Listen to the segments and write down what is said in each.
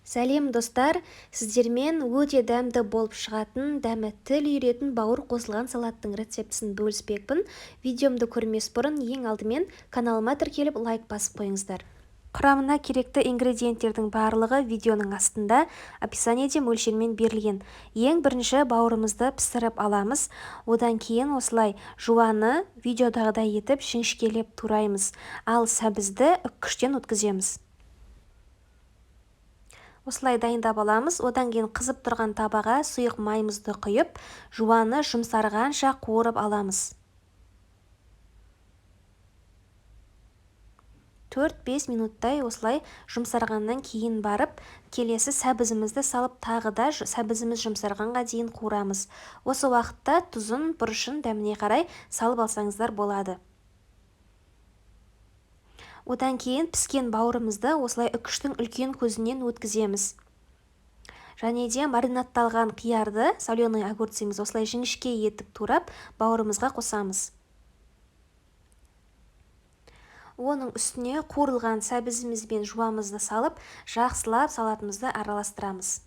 Сәлем достар, сіздермен өте дәмді болып шығатын, дәмі тіл үйіретін бауыр қосылған салаттың рецептісін бөліспекпін. Видеомды көрмес бұрын ең алдымен каналыма тіркеліп лайк басып қойыңыздар. Құрамына керекті ингредиенттердің барлығы видеоның астында описаниеде мөлшермен берілген. Ең бірінші бауырымызды пісіріп аламыз, одан кейін осылай жуаны видеодағыдай етіп жіңішкелеп тураймыз, ал сәбізді үккіштен өткіземіз. Осылай дайындап аламыз, одан кейін қызып тұрған табаға сұйық майымызды құйып, жуаны жұмсарғанша қуырып аламыз. 4-5 минуттай осылай жұмсарғаннан кейін барып, келесі сәбізімізді салып тағы да сәбізіміз жұмсарғанға дейін қуырамыз. Осы уақытта тұзын, бұрышын дәміне қарай салып алсаңыздар болады. Одан кейін піскен бауырымызды осылай үккіштің үлкен көзінен өткіземіз. Және де маринадталған қиярды, соленый огурцымыз осылай жіңішке етіп турап, бауырымызға қосамыз. Оның үстіне қуырылған сәбізіміз бен жуамызды салып, жақсылап салатымызды араластырамыз.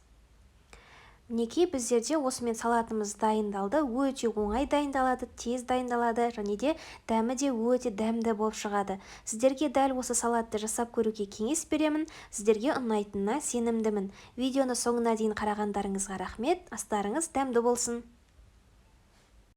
Мінекей біздерде осымен салатымыз дайындалды, өте оңай дайындалады, тез дайындалады, және де дәмі де өте дәмді болып шығады. Сіздерге дәл осы салатты жасап көруге кеңес беремін, сіздерге ұнайтынына сенімдімін. Видеоны соңына дейін қарағандарыңызға рахмет, астарыңыз дәмді болсын.